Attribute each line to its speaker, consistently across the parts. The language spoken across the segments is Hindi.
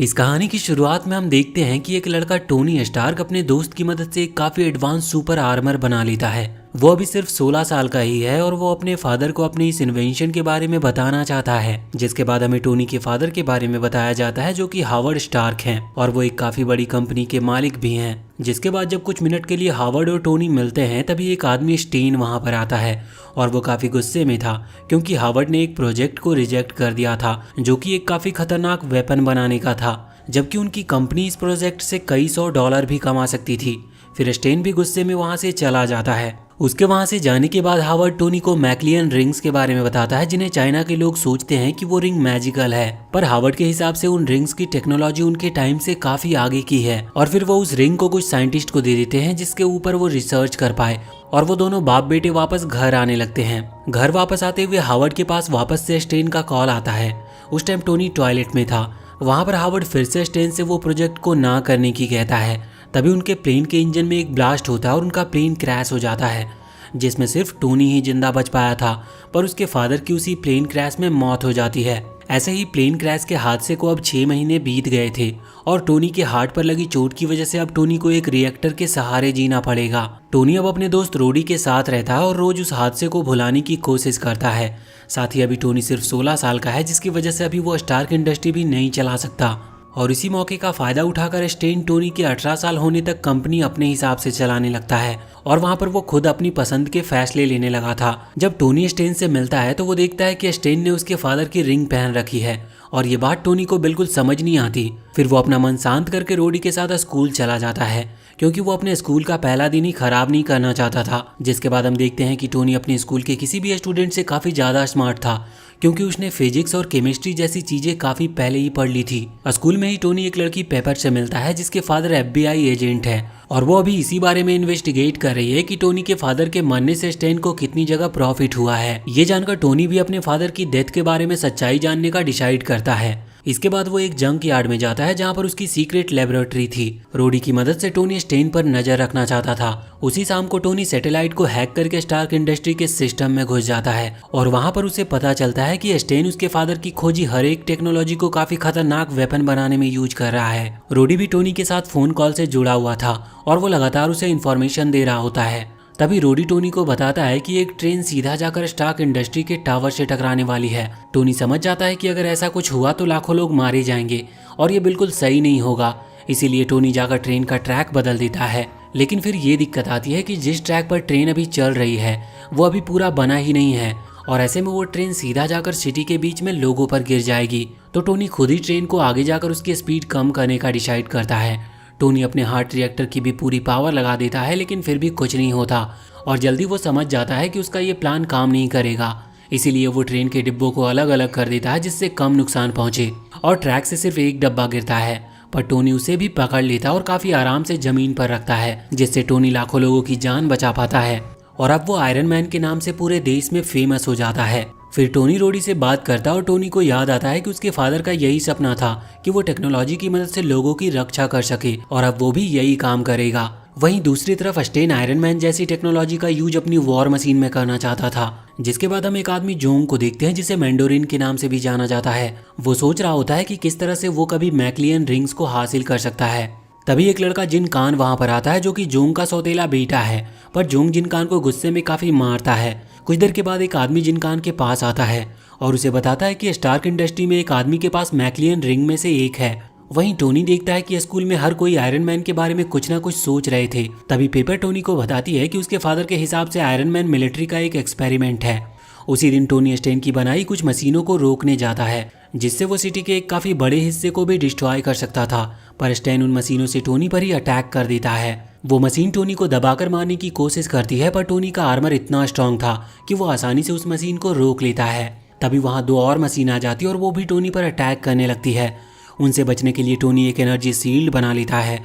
Speaker 1: इस कहानी की शुरुआत में हम देखते हैं कि एक लड़का टोनी स्टार्क अपने दोस्त की मदद से एक काफी एडवांस सुपर आर्मर बना लेता है। वो अभी सिर्फ 16 साल का ही है और वो अपने फादर को अपनी इस इन्वेंशन के बारे में बताना चाहता है। जिसके बाद हमें टोनी के फादर के बारे में बताया जाता है जो कि हावर्ड स्टार्क हैं और वो एक काफी बड़ी कंपनी के मालिक भी हैं। जिसके बाद जब कुछ मिनट के लिए हावर्ड और टोनी मिलते हैं तभी एक आदमी स्टेन वहां पर आता है और वो काफी गुस्से में था क्योंकि हावर्ड ने एक प्रोजेक्ट को रिजेक्ट कर दिया था जो कि एक काफी खतरनाक वेपन बनाने का था, जबकि उनकी कंपनी इस प्रोजेक्ट से कई $100 भी कमा सकती थी। फिर स्टेन भी गुस्से में वहां से चला जाता है। उसके वहां से जाने के बाद हावर्ड टोनी को मैक्लियन रिंग्स के बारे में बताता है जिन्हें चाइना के लोग सोचते हैं कि वो रिंग मैजिकल है, पर हावर्ड के हिसाब से उन रिंग्स की टेक्नोलॉजी उनके टाइम से काफी आगे की है और फिर वो उस रिंग को कुछ साइंटिस्ट को दे देते हैं जिसके ऊपर वो रिसर्च कर पाए और वो दोनों बाप बेटे वापस घर आने लगते हैं। घर वापस आते हुए हावर्ड के पास वापस से स्टेन का कॉल आता है। उस टाइम टोनी टॉयलेट में था। वहां पर हावर्ड फिर से स्टेन से वो प्रोजेक्ट को ना करने की कहता है। तभी उनके प्लेन के इंजन में एक ब्लास्ट होता है और उनका प्लेन क्रैश हो जाता है जिसमें सिर्फ टोनी ही जिंदा बच पाया था, पर उसके फादर की उसी प्लेन क्रैश में मौत हो जाती है। ऐसे ही प्लेन क्रैश के हादसे को अब 6 महीने बीत गए थे और टोनी के हार्ट पर लगी चोट की वजह से अब टोनी को एक रिएक्टर के सहारे जीना पड़ेगा। टोनी अब अपने दोस्त रोडी के साथ रहता है और रोज उस हादसे को भुलाने की कोशिश करता है। साथ ही अभी टोनी सिर्फ 16 साल का है जिसकी वजह से अभी वो स्टार्क इंडस्ट्री भी नहीं चला सकता और इसी मौके का फायदा उठाकर स्टेन टोनी के 18 साल होने तक कंपनी अपने हिसाब से चलाने लगता है और वहां पर वो खुद अपनी पसंद के फैसले लेने लगा था। जब टोनी स्टेन से मिलता है तो वो देखता है कि स्टेन ने उसके फादर की रिंग पहन रखी है और ये बात टोनी को बिल्कुल समझ नहीं आती। फिर वो अपना मन शांत करके रोडी के साथ स्कूल चला जाता है क्योंकि वो अपने स्कूल का पहला दिन ही खराब नहीं करना चाहता था। जिसके बाद हम देखते हैं कि टोनी अपने स्कूल के किसी भी स्टूडेंट से काफी ज्यादा स्मार्ट था क्योंकि उसने फिजिक्स और केमिस्ट्री जैसी चीजें काफी पहले ही पढ़ ली थी। स्कूल में ही टोनी एक लड़की पेपर से मिलता है जिसके फादर FBI एजेंट है और वो अभी इसी बारे में इन्वेस्टिगेट कर रही है कि टोनी के फादर के मरने से स्टेन को कितनी जगह प्रॉफिट हुआ है। ये जानकर टोनी भी अपने फादर की डेथ के बारे में सच्चाई जानने का डिसाइड करता है। इसके बाद वो एक जंक यार्ड में जाता है जहाँ पर उसकी सीक्रेट लेबोरेटरी थी। रोडी की मदद से टोनी स्टेन पर नजर रखना चाहता था। उसी शाम को टोनी सैटेलाइट को हैक करके स्टार्क इंडस्ट्री के सिस्टम में घुस जाता है और वहाँ पर उसे पता चलता है कि स्टेन उसके फादर की खोजी हर एक टेक्नोलॉजी को काफी खतरनाक वेपन बनाने में यूज कर रहा है। रोडी भी टोनी के साथ फोन कॉल से जुड़ा हुआ था और वो लगातार उसे इन्फॉर्मेशन दे रहा होता है। तभी रोडी टोनी को बताता है कि एक ट्रेन सीधा जाकर स्टार्क इंडस्ट्री के टावर से टकराने वाली है। टोनी समझ जाता है कि अगर ऐसा कुछ हुआ तो लाखों लोग मारे जाएंगे और ये बिल्कुल सही नहीं होगा। इसीलिए टोनी जाकर ट्रेन का ट्रैक बदल देता है। लेकिन फिर ये दिक्कत आती है कि जिस ट्रैक पर ट्रेन अभी चल रही है वो अभी पूरा बना ही नहीं है और ऐसे में वो ट्रेन सीधा जाकर सिटी के बीच में लोगों पर गिर जाएगी। तो टोनी खुद ही ट्रेन को आगे जाकर उसकी स्पीड कम करने का डिसाइड करता है। टोनी अपने हार्ट रिएक्टर की भी पूरी पावर लगा देता है लेकिन फिर भी कुछ नहीं होता और जल्दी वो समझ जाता है कि उसका ये प्लान काम नहीं करेगा। इसीलिए वो ट्रेन के डिब्बों को अलग अलग कर देता है जिससे कम नुकसान पहुंचे और ट्रैक से सिर्फ एक डब्बा गिरता है, पर टोनी उसे भी पकड़ लेता है और काफी आराम से जमीन पर रखता है जिससे टोनी लाखों लोगों की जान बचा पाता है और अब वो आयरन मैन के नाम से पूरे देश में फेमस हो जाता है। फिर टोनी रोडी से बात करता है और टोनी को याद आता है कि उसके फादर का यही सपना था कि वो टेक्नोलॉजी की मदद से लोगों की रक्षा कर सके और अब वो भी यही काम करेगा। वहीं दूसरी तरफ स्टेन आयरन मैन जैसी टेक्नोलॉजी का यूज अपनी वॉर मशीन में करना चाहता था। जिसके बाद हम एक आदमी जोंग को देखते हैं जिसे मैंडोरिन के नाम से भी जाना जाता है। वो सोच रहा होता है कि किस तरह से वो कभी मैक्लियन रिंग्स को हासिल कर सकता है। तभी एक लड़का जिन कान वहां पर आता है जो कि जोंग का सौतेला बेटा है, पर जोंग जिन कान को गुस्से में काफी मारता है। कुछ देर के बाद एक आदमी जिन कान के पास आता है और उसे बताता है कि स्टार्क इंडस्ट्री में एक आदमी के पास मैक्लियन रिंग में से एक है। वहीं टोनी देखता है कि स्कूल में हर कोई आयरन मैन के बारे में कुछ ना कुछ सोच रहे थे। तभी पेपर टोनी को बताती है कि उसके फादर के हिसाब से आयरन मैन मिलिट्री का एक एक्सपेरिमेंट है। उसी दिन टोनी स्टेन की बनाई कुछ मशीनों को रोकने जाता है जिससे वो सिटी के एक काफी बड़े हिस्से को भी डिस्ट्रॉय कर सकता था, पर स्टेन उन मशीनों से टोनी पर ही अटैक कर देता है। वो मशीन टोनी को दबाकर मारने की कोशिश करती है, पर टोनी का आर्मर इतना स्ट्रांग था कि वो आसानी से उस मशीन को रोक लेता है। तभी वहाँ 2 और मशीन आ जाती है और वो भी टोनी पर अटैक करने लगती है। उनसे बचने के लिए टोनी एक एनर्जी शील्ड बना लेता है।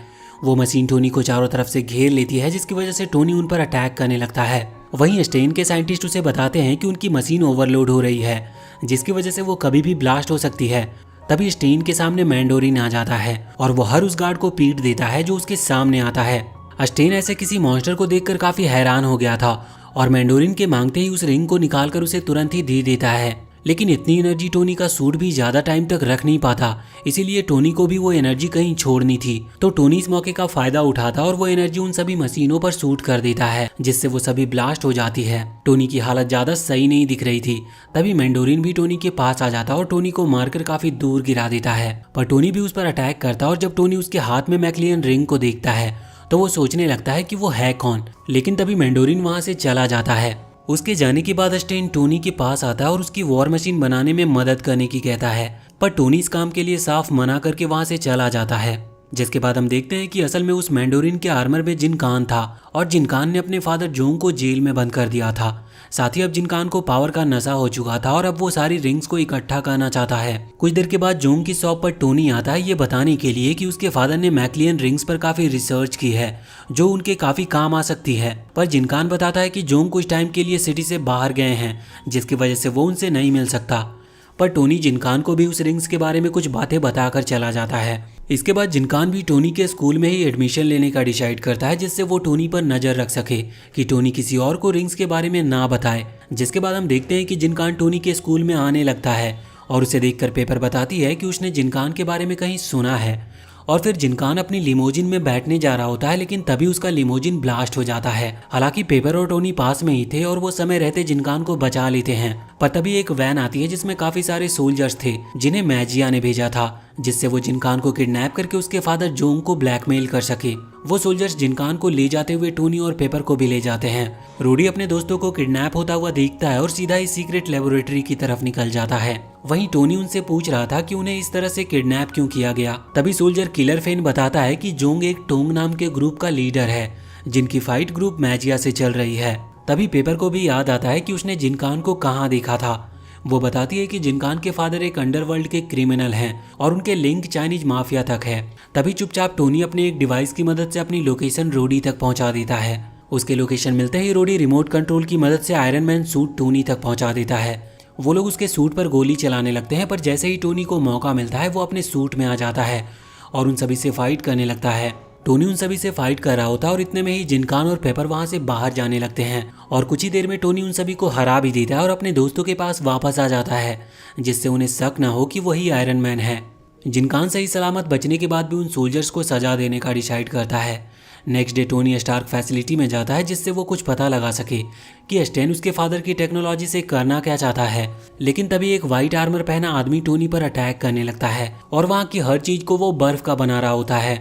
Speaker 1: वो मशीन टोनी को चारों तरफ से घेर लेती है जिसकी वजह से टोनी उन पर अटैक करने लगता है। वहीं स्टेन के साइंटिस्ट उसे बताते हैं कि उनकी मशीन ओवरलोड हो रही है जिसकी वजह से वो कभी भी ब्लास्ट हो सकती है। तभी स्टेन के सामने मैंडोरिन आ जाता है और वो हर उस गार्ड को पीट देता है जो उसके सामने आता है। स्टेन ऐसे किसी मॉन्स्टर को देखकर काफी हैरान हो गया था और मैंडोरिन के मांगते ही उस रिंग को निकालकर उसे तुरंत ही दे देता है। लेकिन इतनी एनर्जी टोनी का सूट भी ज्यादा टाइम तक रख नहीं पाता, इसीलिए टोनी को भी वो एनर्जी कहीं छोड़नी थी। तो टोनी इस मौके का फायदा उठाता और वो एनर्जी उन सभी मशीनों पर सूट कर देता है, जिससे वो सभी ब्लास्ट हो जाती है। टोनी की हालत ज्यादा सही नहीं दिख रही थी। तभी मैंडोरिन भी टोनी के पास आ जाता और टोनी को मारकर काफी दूर गिरा देता है। पर टोनी भी उस पर अटैक करता और जब टोनी उसके हाथ में मैक्लियन रिंग को देखता है तो वो सोचने लगता है कि वो है कौन। लेकिन तभी मैंडोरिन वहां से चला जाता है। उसके जाने के बाद स्टेन टोनी के पास आता है और उसकी वॉर मशीन बनाने में मदद करने की कहता है, पर टोनी इस काम के लिए साफ मना करके वहां से चला जाता है। जिसके बाद हम देखते हैं कि असल में उस मैंडोरिन के आर्मर में जिनकान था और जिनकान ने अपने फादर जोंग को जेल में बंद कर दिया था। साथ ही अब जिनकान को पावर का नशा हो चुका था और अब वो सारी रिंग्स को इकट्ठा करना चाहता है। कुछ देर के बाद जोंग की शॉप पर टोनी आता है ये बताने के लिए कि उसके फादर ने मैक्लियन रिंग्स पर काफी रिसर्च की है जो उनके काफी काम आ सकती है। पर जिनकान बताता है कि जोंग कुछ टाइम के लिए सिटी से बाहर गए हैं, जिसकी वजह से वो उनसे नहीं मिल सकता। पर टोनी जिनकान को भी उस रिंग्स के बारे में कुछ बातें बताकर चला जाता है। इसके बाद जिनकान भी टोनी के स्कूल में ही एडमिशन लेने का डिसाइड करता है, जिससे वो टोनी पर नजर रख सके कि टोनी किसी और को रिंग्स के बारे में ना बताए। जिसके बाद हम देखते हैं कि जिनकान टोनी के स्कूल में आने लगता है और उसे देखकर पेपर बताती है कि उसने जिनकान के बारे में कहीं सुना है। और फिर जिनकान अपनी लिमोजिन में बैठने जा रहा होता है, लेकिन तभी उसका लिमोजिन ब्लास्ट हो जाता है। हालांकि पेपर और टोनी पास में ही थे और वो समय रहते जिनकान को बचा लेते हैं। पर तभी एक वैन आती है जिसमें काफी सारे सोल्जर्स थे जिन्हें मैजिया ने भेजा था, जिससे वो जिनकान को किडनैप करके उसके फादर जोंग को ब्लैकमेल कर सके। वो सोल्जर्स जिनकान को ले जाते हुए टोनी और पेपर को भी ले जाते हैं। रूडी अपने दोस्तों को किडनैप होता हुआ देखता है और सीधा ही सीक्रेट लेबोरेटरी की तरफ निकल जाता है। वहीं टोनी उनसे पूछ रहा था कि उन्हें इस तरह से किडनैप क्यों किया गया। तभी सोल्जर किलर फेन बताता है कि जोंग एक टोंग नाम के ग्रुप का लीडर है जिनकी फाइट ग्रुप मैजिया से चल रही है। तभी पेपर को भी याद आता है कि उसने जिनकान को कहाँ देखा था। वो बताती है कि जिनकान के फादर एक अंडरवर्ल्ड के क्रिमिनल हैं और उनके लिंक चाइनीज माफिया तक है। तभी चुपचाप टोनी अपने एक डिवाइस की मदद से अपनी लोकेशन रोडी तक पहुंचा देता है। उसके लोकेशन मिलते ही रोडी रिमोट कंट्रोल की मदद से आयरन मैन सूट टोनी तक पहुंचा देता है। वो लोग उसके सूट पर गोली चलाने लगते हैं, पर जैसे ही टोनी को मौका मिलता है वो अपने सूट में आ जाता है और उन सभी से फाइट करने लगता है। टोनी उन सभी से फाइट कर रहा होता है और इतने में ही जिनकान और पेपर वहां से बाहर जाने लगते हैं और कुछ ही देर में टोनी उन सभी को हरा भी देता है और अपने दोस्तों के पास वापस आ जाता है, जिससे उन्हें शक न हो कि वही आयरन मैन है। जिनकान सही सलामत बचने के बाद भी उन सोल्जर्स को सजा देने का डिसाइड करता है। Next day Tony Stark facility में जाता है जिससे वो कुछ पता लगा सके कि स्टेन उसके फादर की टेक्नोलॉजी से करना क्या चाहता है। लेकिन तभी एक व्हाइट आर्मर पहना आदमी टोनी पर अटैक करने लगता है और वहाँ की हर चीज को वो बर्फ का बना रहा होता है।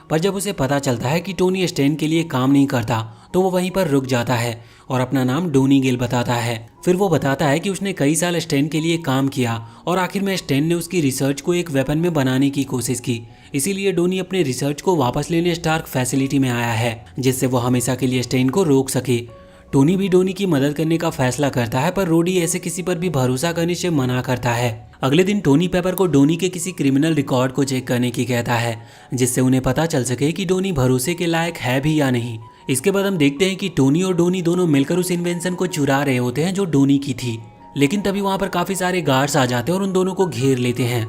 Speaker 1: पर जब उसे पता चलता है कि टोनी स्टेन के लिए काम नहीं करता तो वो वहीं पर रुक जाता है और अपना नाम डोनी गिल बताता है। फिर वो बताता है कि उसने कई साल स्टेन के लिए काम किया और आखिर में स्टेन ने उसकी रिसर्च को एक वेपन में बनाने की कोशिश की, इसीलिए डोनी अपने रिसर्च को वापस लेने स्टार्क फैसिलिटी में आया है, जिससे वो हमेशा के लिए स्टेन को रोक सके। टोनी भी डोनी की मदद करने का फैसला करता है, पर रोडी ऐसे किसी पर भी भरोसा करने से मना करता है। अगले दिन टोनी पेपर को डोनी के किसी क्रिमिनल रिकॉर्ड को चेक करने की कहता है, जिससे उन्हें पता चल सके कि डोनी भरोसे के लायक है भी या नहीं। इसके बाद हम देखते हैं कि टोनी और डोनी दोनों मिलकर उस इन्वेंशन को चुरा रहे होते हैं जो डोनी की थी। लेकिन तभी वहां पर काफी सारे गार्ड्स आ जाते हैं और उन दोनों को घेर लेते हैं।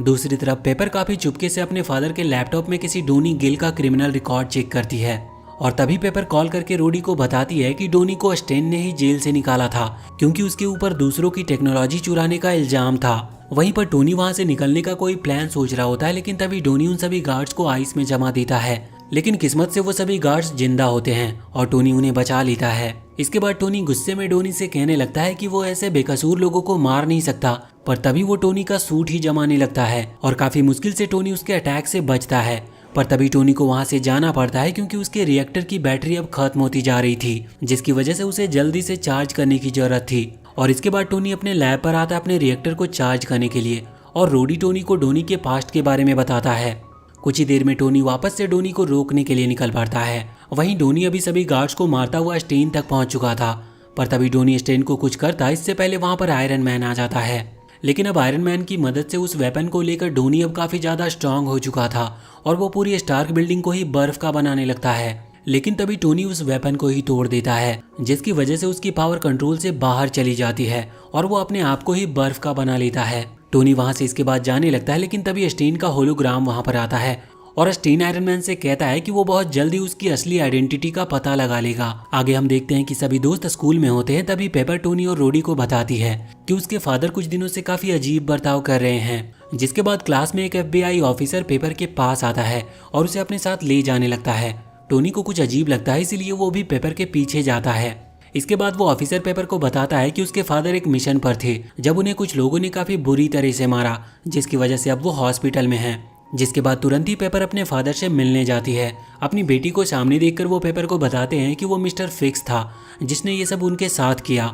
Speaker 1: दूसरी तरफ पेपर काफी चुपके से अपने फादर के लैपटॉप में किसी डोनी गिल का क्रिमिनल रिकॉर्ड चेक करती है और तभी पेपर कॉल करके रोडी को बताती है कि डोनी को स्टेन ने ही जेल से निकाला था क्योंकि उसके ऊपर दूसरों की टेक्नोलॉजी चुराने का इल्जाम था। वहीं पर टोनी वहां से निकलने का कोई प्लान सोच रहा होता है, लेकिन तभी डोनी उन सभी गार्ड्स को आइस में जमा देता है। लेकिन किस्मत से वो सभी गार्ड्स जिंदा होते हैं और टोनी उन्हें बचा लेता है। इसके बाद टोनी गुस्से में डोनी से कहने लगता है कि वो ऐसे बेकसूर लोगों को मार नहीं सकता, पर तभी वो टोनी का सूट ही जमाने लगता है और काफी मुश्किल से टोनी उसके अटैक से बचता है। पर तभी टोनी को वहां से जाना पड़ता है क्योंकि उसके रिएक्टर की बैटरी अब खत्म होती जा रही थी, जिसकी वजह से उसे जल्दी से चार्ज करने की जरूरत थी। और इसके बाद टोनी अपने लैब पर आता है अपने रिएक्टर को चार्ज करने के लिए और रोडी टोनी को डोनी के पास्ट के बारे में बताता है। कुछ ही देर में टोनी वापस से डोनी को रोकने के लिए निकल पड़ता है। वहीं डोनी अभी सभी गार्ड्स को मारता हुआ स्टेन तक पहुंच चुका था, पर तभी डोनी स्टेन को कुछ करता इससे पहले वहां पर आयरन मैन आ जाता है। लेकिन अब आयरन मैन की मदद से उस वेपन को लेकर डोनी अब काफी ज्यादा स्ट्रांग हो चुका था और वो पूरी स्टार्क बिल्डिंग को ही बर्फ का बनाने लगता है। लेकिन तभी टोनी उस वेपन को ही तोड़ देता है, जिसकी वजह से उसकी पावर कंट्रोल से बाहर चली जाती है और वो अपने आप को ही बर्फ का बना लेता है। टोनी वहां से इसके बाद जाने लगता है, लेकिन तभी स्टेन का होलोग्राम वहां पर आता है और स्टीन आयरन मैन से कहता है कि वो बहुत जल्दी उसकी असली आइडेंटिटी का पता लगा लेगा। आगे हम देखते हैं कि सभी दोस्त स्कूल में होते हैं, तभी पेपर टोनी और रोडी को बताती है कि उसके फादर कुछ दिनों से काफी अजीब बर्ताव कर रहे हैं। जिसके बाद क्लास में एक FBI ऑफिसर पेपर के पास आता है और उसे अपने साथ ले जाने लगता है। टोनी को कुछ अजीब लगता है, इसीलिए वो भी पेपर के पीछे जाता है। इसके बाद वो ऑफिसर पेपर को बताता है कि उसके फादर एक मिशन पर थे जब उन्हें कुछ लोगों ने काफी बुरी तरह से मारा, जिसकी वजह से अब वो हॉस्पिटल में हैं। जिसके बाद तुरंत ही पेपर अपने फादर से मिलने जाती है। अपनी बेटी को सामने देखकर वो पेपर को बताते हैं कि वो मिस्टर फिक्स था जिसने ये सब उनके साथ किया।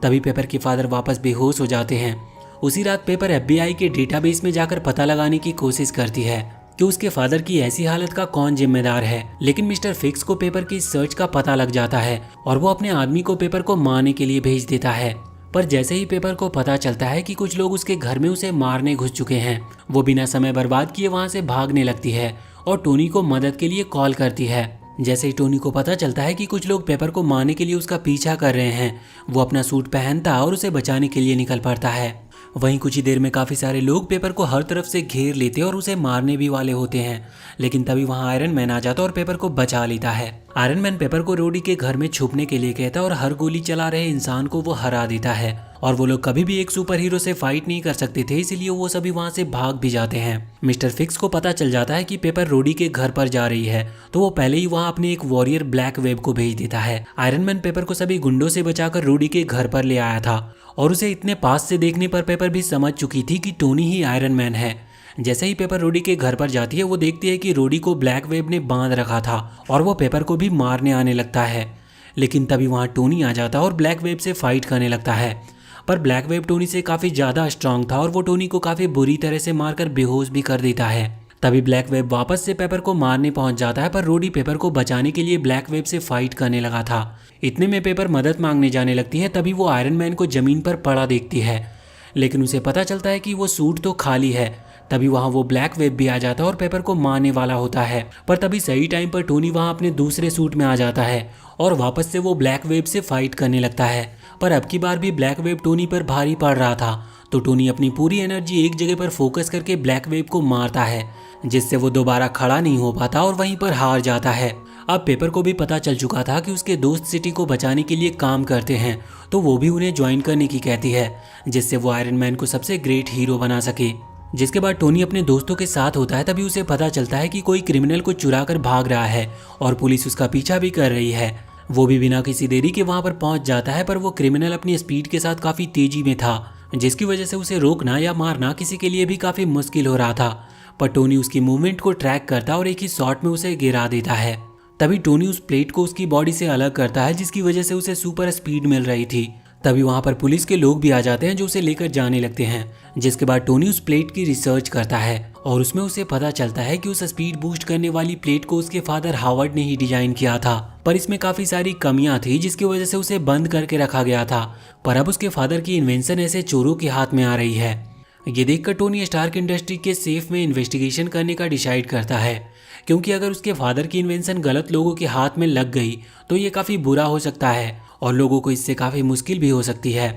Speaker 1: तभी पेपर के फादर वापस बेहोश हो जाते हैं। उसी रात पेपर FBI के डेटाबेस में जाकर पता लगाने की कोशिश करती है कि उसके फादर की ऐसी हालत का कौन जिम्मेदार है, लेकिन मिस्टर फिक्स को पेपर की सर्च का पता लग जाता है और वो अपने आदमी को पेपर को मारने के लिए भेज देता है। पर जैसे ही पेपर को पता चलता है कि कुछ लोग उसके घर में उसे मारने घुस चुके हैं, वो बिना समय बर्बाद किए वहां से भागने लगती है और टोनी को मदद के लिए कॉल करती है। जैसे ही टोनी को पता चलता है कि कुछ लोग पेपर को मारने के लिए उसका पीछा कर रहे हैं, वो अपना सूट पहनता है और उसे बचाने के लिए निकल पड़ता है। वहीं कुछ ही देर में काफी सारे लोग पेपर को हर तरफ से घेर लेते और उसे मारने भी वाले होते हैं, लेकिन तभी वहां आयरन मैन आ जाता और पेपर को बचा लेता है। आयरन मैन पेपर को रोडी के घर में छुपने के लिए कहता है और हर गोली चला रहे इंसान को वो हरा देता है। और वो लोग कभी भी एक सुपर हीरो से फाइट नहीं कर सकते थे, इसीलिए वो सभी वहां से भाग भी जाते हैं। मिस्टर फिक्स को पता चल जाता है कि पेपर रोडी के घर पर जा रही है, तो वो पहले ही वहां अपने एक वॉरियर ब्लैक वेब को भेज देता है। आयरन मैन पेपर को सभी गुंडों से बचाकर रोडी के घर पर ले आया था और उसे इतने पास से देखने पर पेपर भी समझ चुकी थी कि टोनी ही आयरन मैन है। जैसे ही पेपर रोडी के घर पर जाती है, वो देखती है कि रोडी को ब्लैक वेब ने बांध रखा था और वो पेपर को भी मारने आने लगता है। लेकिन तभी वहां टोनी आ जाता और ब्लैक वेब से फाइट करने लगता है। पर ब्लैक वेब टोनी से काफी ज्यादा स्ट्रांग था और वो टोनी को काफी बुरी तरह से मारकर बेहोश भी कर देता है। तभी ब्लैक वेब वापस से पेपर को मारने पहुंच जाता है, पर रोडी पेपर को बचाने के लिए ब्लैक वेब से फाइट करने लगा था। इतने में पेपर मदद मांगने जाने लगती है, तभी वो आयरन मैन को जमीन पर पड़ा देखती है, लेकिन उसे पता चलता है कि वो सूट तो खाली है। तभी वहां वो ब्लैक वेब भी आ जाता है और पेपर को मारने वाला होता है, पर तभी सही टाइम पर टोनी वहां अपने दूसरे सूट में आ जाता है और वापस से वो ब्लैक वेब से फाइट करने लगता है। पर अब की बार भी ब्लैक वेब टोनी पर भारी पड़ रहा था, तो टोनी अपनी पूरी एनर्जी एक जगह पर फोकस करके ब्लैक वेब को मारता है, जिससे वो दोबारा खड़ा नहीं हो पाता और वहीं पर हार जाता है। अब पेपर को भी पता चल चुका था कि उसके दोस्त सिटी को बचाने के लिए काम करते हैं, तो वो भी उन्हें ज्वाइन करने की कहती है, जिससे वो आयरन मैन को सबसे ग्रेट हीरो बना सके। जिसके बाद टोनी अपने दोस्तों के साथ होता है, तभी उसे पता चलता है कि कोई क्रिमिनल को चुरा कर भाग रहा है और पुलिस उसका पीछा भी कर रही है। वो भी बिना किसी देरी के वहां पर पहुंच जाता है, पर वो क्रिमिनल अपनी स्पीड के साथ काफी तेजी में था, जिसकी वजह से उसे रोकना या मारना किसी के लिए भी काफी मुश्किल हो रहा था। पर टोनी उसकी मूवमेंट को ट्रैक करता और एक ही शॉट में उसे गिरा देता है। तभी टोनी उस प्लेट को उसकी बॉडी से अलग करता है, जिसकी वजह से उसे सुपर स्पीड मिल रही थी। तभी वहां पर पुलिस के लोग भी आ जाते हैं जो उसे लेकर जाने लगते हैं। जिसके बाद टोनी उस प्लेट की रिसर्च करता है और उसमें उसे पता चलता है कि उस स्पीड बूस्ट करने वाली प्लेट को उसके फादर हावर्ड ने ही डिजाइन किया था, पर इसमें काफी सारी कमियां थी, जिसकी वजह से उसे बंद करके रखा गया था। पर अब उसके फादर की इन्वेंशन ऐसे चोरों के हाथ में आ रही है। ये देखकर टोनी स्टार्क इंडस्ट्री के सेफ में इन्वेस्टिगेशन करने का डिसाइड करता है, क्योंकि अगर उसके फादर की इन्वेंशन गलत लोगों के हाथ में लग गई तो ये काफी बुरा हो सकता है और लोगों को इससे काफी मुश्किल भी हो सकती है।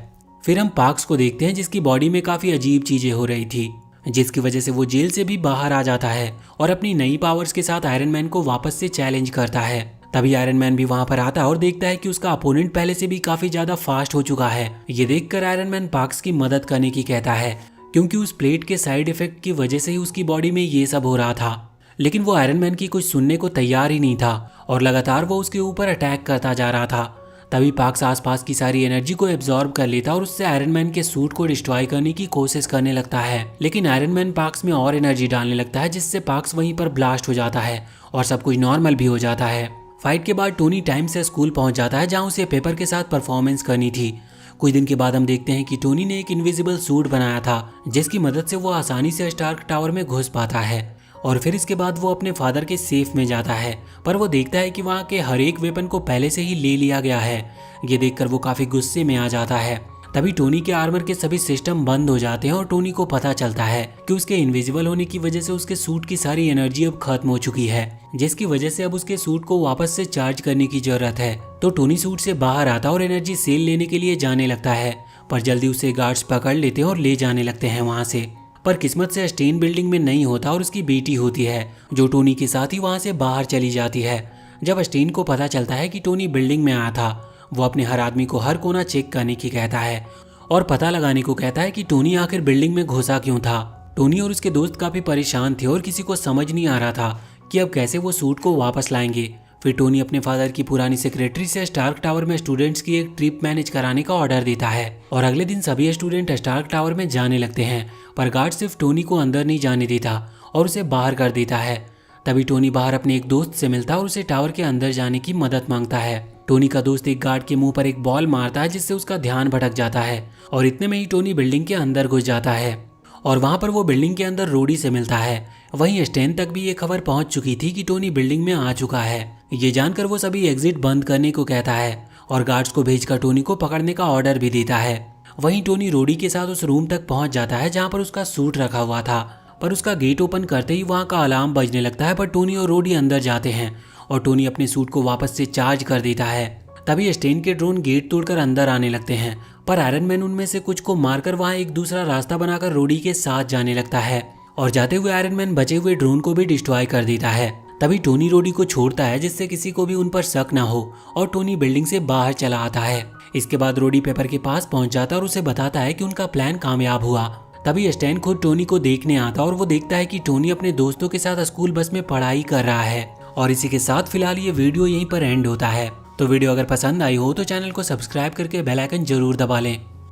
Speaker 1: फिर हम पार्क्स को देखते हैं, जिसकी बॉडी में काफी अजीब चीजें हो रही थी, जिसकी वजह से वो जेल से भी बाहर आ जाता है और अपनी नई पावर्स के साथ आयरन मैन को वापस से चैलेंज करता है। तभी आयरन मैन भी वहां पर आता है और देखता है कि उसका अपोनेंट पहले से भी काफी ज्यादा फास्ट हो चुका है। ये देखकर आयरन मैन पार्क्स की मदद करने की कहता है, क्योंकि उस प्लेट के साइड इफेक्ट की वजह से ही उसकी बॉडी में ये सब हो रहा था। लेकिन वो आयरन मैन की कुछ सुनने को तैयार ही नहीं था और लगातार वो उसके ऊपर अटैक करता जा रहा था। तभी पार्क्स आसपास की सारी एनर्जी को एब्जॉर्ब कर लेता और उससे आयरन मैन के सूट को डिस्ट्रॉय करने की कोशिश करने लगता है। लेकिन आयरन मैन पार्क्स में और एनर्जी डालने लगता है, जिससे पार्क्स वहीं पर ब्लास्ट हो जाता है और सब कुछ नॉर्मल भी हो जाता है। फाइट के बाद टोनी टाइम से स्कूल पहुंच जाता है, जहां उसे पेपर के साथ परफॉर्मेंस करनी थी। कुछ दिन के बाद हम देखते हैं कि टोनी ने एक इनविजिबल सूट बनाया था, जिसकी मदद से वो आसानी से स्टार्क टावर में घुस पाता है और फिर इसके बाद वो अपने फादर के सेफ में जाता है। पर वो देखता है कि वहाँ के हर एक वेपन को पहले से ही ले लिया गया है। ये देखकर वो काफी गुस्से में आ जाता है। तभी टोनी के आर्मर के सभी सिस्टम बंद हो जाते हैं और टोनी को पता चलता है कि उसके इनविजिबल होने की वजह से उसके सूट की सारी एनर्जी अब खत्म हो चुकी है, जिसकी वजह से अब उसके सूट को वापस से चार्ज करने की जरूरत है। तो टोनी सूट से बाहर आता और एनर्जी सेल लेने के लिए जाने लगता है, पर जल्दी उसे गार्ड्स पकड़ लेते हैं और ले जाने लगते हैं वहां से। पर किस्मत से स्टेन बिल्डिंग में नहीं होता और उसकी बेटी होती है जो टोनी के साथ ही वहाँ से बाहर चली जाती है। जब स्टेन को पता चलता है कि टोनी बिल्डिंग में आया था, वो अपने हर आदमी को हर कोना चेक करने की कहता है और पता लगाने को कहता है कि टोनी आखिर बिल्डिंग में घुसा क्यों था। टोनी और उसके दोस्त काफी परेशान थे और किसी को समझ नहीं आ रहा था कि अब कैसे वो सूट को वापस लाएंगे। फिर टोनी अपने फादर की पुरानी सेक्रेटरी से स्टार्क टावर में स्टूडेंट्स की एक ट्रिप मैनेज कराने का ऑर्डर देता है और अगले दिन सभी स्टूडेंट स्टार्क टावर में जाने लगते हैं, पर गार्ड सिर्फ टोनी को अंदर नहीं जाने देता और उसे बाहर कर देता है। तभी टोनी बाहर अपने एक दोस्त से मिलता है और उसे टावर के अंदर जाने की मदद मांगता है। टोनी का दोस्त एक गार्ड के मुंह पर एक बॉल मारता है जिससे उसका ध्यान भटक जाता है और इतने में ही टोनी बिल्डिंग के अंदर घुस जाता है और वहां पर वो बिल्डिंग के अंदर रोडी से मिलता है। वहीं स्टैन तक भी ये खबर पहुंच चुकी थी कि टोनी बिल्डिंग में आ चुका है। ये जानकर वो सभी एग्जिट बंद करने को कहता है और गार्ड्स को भेजकर टोनी को पकड़ने का ऑर्डर भी देता है। वहीं टोनी रोडी के साथ उस रूम तक पहुंच जाता है जहां पर उसका सूट रखा हुआ था, पर उसका गेट ओपन करते ही वहां का अलार्म बजने लगता है। पर टोनी और रोडी अंदर जाते हैं और टोनी अपने सूट को वापस से चार्ज कर देता है। तभी स्टेन के ड्रोन गेट तोड़कर अंदर आने लगते हैं, पर आयरन मैन उनमें से कुछ को मारकर वहां एक दूसरा रास्ता बनाकर रोडी के साथ जाने लगता है और जाते हुए आयरन मैन बचे हुए ड्रोन को भी डिस्ट्रॉय कर देता है। तभी टोनी रोडी को छोड़ता है जिससे किसी को भी उन पर शक ना हो और टोनी बिल्डिंग से बाहर चला आता है। इसके बाद रोडी पेपर के पास पहुंच जाता है और उसे बताता है कि उनका प्लान कामयाब हुआ। तभी स्टैन खुद टोनी को देखने आता और वो देखता है कि टोनी अपने दोस्तों के साथ स्कूल बस में पढ़ाई कर रहा है। और इसी के साथ फिलहाल ये वीडियो यहीं पर एंड होता है। तो वीडियो अगर पसंद आई हो तो चैनल को सब्सक्राइब करके बेल आइकन जरूर दबा लें।